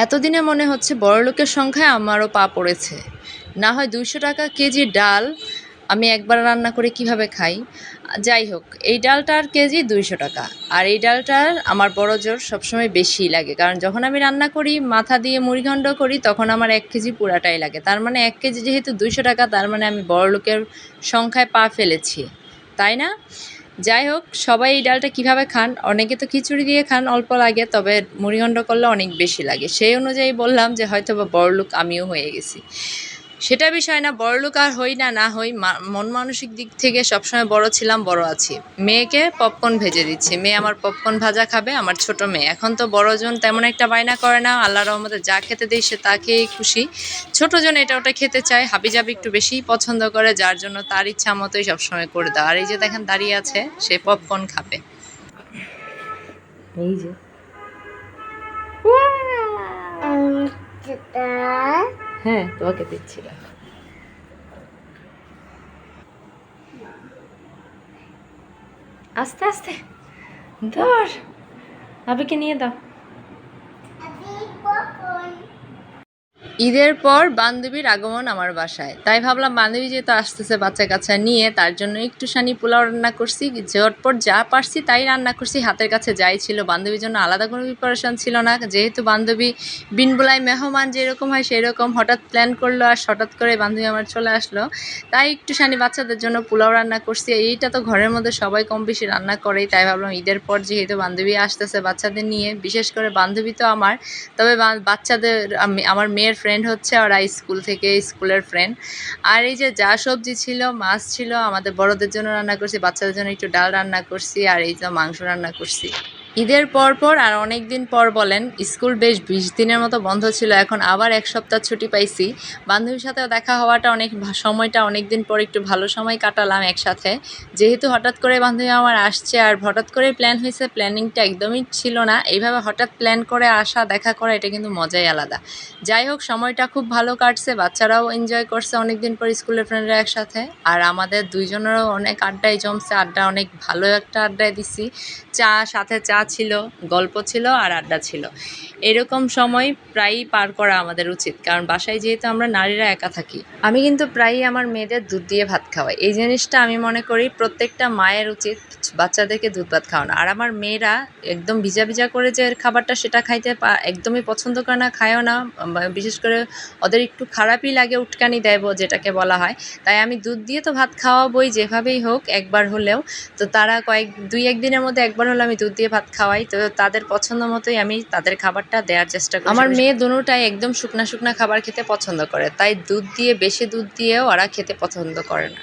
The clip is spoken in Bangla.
এতদিনে মনে হচ্ছে বড়লোকের সংখ্যায় আমারও পা পড়েছে। না হয় ২০০ টাকা কেজি ডাল আমি একবার রান্না করে কিভাবে খাই। যাই হোক, এই ডালটার কেজি ২০০ টাকা। আর এই ডালটার আমার বড় জোর সবসময় বেশিই লাগে, কারণ যখন আমি রান্না করি মাথা দিয়ে মুড়িঘণ্ট করি তখন আমার ১ কেজি পুরাটাই লাগে। তার মানে ১ কেজি যেহেতু ২০০ টাকা, তার মানে আমি বড়লোকের সংখ্যায় পা ফেলেছি, তাই না? যাই হোক, সবাই এই ডালটা কিভাবে খান? অনেকে তো খিচুড়ি দিয়ে খান, অল্প লাগে, তবে মুড়িঘণ্ট করলে অনেক বেশি লাগে। সেই অনুযায়ী বললাম যে হয়তোবা বড়লোক আমিও হয়ে গেছি। সেটা বিষয় না, বড়লোক আর হই না না হই, মন মানসিক দিক থেকে সবসময় বড় ছিলাম, বড় আছি। মেয়েকে পপকর্ন ভেজে দিচ্ছি, মেয়ে আমার পপকর্ন ভাজা খাবে, আমার ছোট মেয়ে। এখন তো বড়জন তেমন একটা বায়না করে না, আল্লাহর রহমতে যা খেতে দিই সে তা খেয়েই খুশি। ছোটজন এটা ওটা খেতে চায়, হাবিজাবি একটু বেশিই পছন্দ করে, যার জন্য তার ইচ্ছা মতোই সবসময় করে দাও। আর এই যে দেখেন দাঁড়িয়ে আছে, সে পপকর্ন খাবে। এই যে হ্যাঁ, তোমাকে দিচ্ছি। আস্তে আস্তে ধর, আবিকে নিয়ে দাও। ঈদের পর বান্ধবীর আগমন আমার বাসায়, তাই ভাবলাম বান্ধবী যেহেতু আসতেছে বাচ্চা কাচ্চা নিয়ে, তার জন্য একটুখানি পোলাও রান্না করছি। ঝটপট যা পারছি তাই রান্না করছি, হাতের কাছে যাই ছিল। বান্ধবীর জন্য আলাদা কোনো প্রিপারেশন ছিল না, যেহেতু বান্ধবী বিন বোলায় মেহমান যেরকম হয় সেই রকম হঠাৎ প্ল্যান করলো, আর হঠাৎ করে বান্ধবী আমার চলে আসলো, তাই একটুখানি বাচ্চাদের জন্য পোলাও রান্না করছি। এইটা তো ঘরের মধ্যে সবাই কম বেশি রান্না করেই, তাই ভাবলাম ঈদের পর যেহেতু বান্ধবী আসতেছে বাচ্চাদের নিয়ে, বিশেষ করে বান্ধবী তো আমার, তবে বাচ্চাদের আমার মেয়ের ফ্রেন্ড হচ্ছে, ওরা স্কুল থেকে, স্কুলের ফ্রেন্ড। আর এই যে যা সবজি ছিল, মাছ ছিল, আমাদের বড়দের জন্য রান্না করছি, বাচ্চাদের জন্য একটু ডাল রান্না করছি, আর এই যে মাংস রান্না করছি। ঈদের পর আর অনেক দিন পর বলেন, স্কুল বেশ ২০ দিনের মতো বন্ধ ছিল, এখন আবার ১ সপ্তাহ ছুটি পাইছি। বান্ধবীর সাথেও দেখা হওয়াটা সময়টা অনেক দিন পর একটু ভালো সময় কাটালাম একসাথে। যেহেতু হঠাৎ করে বান্ধবী আমার আসছে, আর হঠাৎ করে প্ল্যান হয়েছে, প্ল্যানিংটা একদমই ছিল না। এইভাবে হঠাৎ প্ল্যান করে আসা, দেখা করা, এটা কিন্তু মজাই আলাদা। যাই হোক, সময়টা খুব ভালো কাটছে, বাচ্চারাও এনজয় করছে অনেক দিন পর স্কুলের ফ্রেন্ডরা একসাথে। আর আমাদের দুইজনেরও অনেক আড্ডাই জমছে, অনেক ভালো একটা আড্ডায় দিছি। সাথে চা ছিল, গল্প ছিল, আর আড্ডা ছিল। এরকম সময় প্রায়ই পার করা আমাদের উচিত, কারণ বাসায় যেহেতু আমরা নারীরা একা থাকি। আমি কিন্তু প্রায়ই আমার মেয়েদের দুধ দিয়ে ভাত খাওয়াই। এই জিনিসটা আমি মনে করি প্রত্যেকটা মায়ের উচিত বাচ্চাদেরকে দুধ ভাত খাওয়ানো। আর আমার মেয়েরা একদম ভিজা ভিজা করে যে খাবারটা সেটা খাইতে একদমই পছন্দ করে না, খায়ও না। বিশেষ করে ওদের একটু খারাপই লাগে, উটকানি দেয় যেটাকে বলা হয়। তাই আমি দুধ দিয়ে তো ভাত খাওয়াবই যেভাবেই হোক, একবার হলেও। তো তারা ২-১ দিনের মধ্যে একবার হলে আমি দুধ দিয়ে ভাত খাওয়াই। তো তাদের পছন্দ মতোই আমি তাদের খাবারটা দেওয়ার চেষ্টা করি। আমার মেয়ে দোনোটাই একদম শুকনা শুকনা খাবার খেতে পছন্দ করে, তাই বেশি দুধ দিয়েও ওরা খেতে পছন্দ করে না।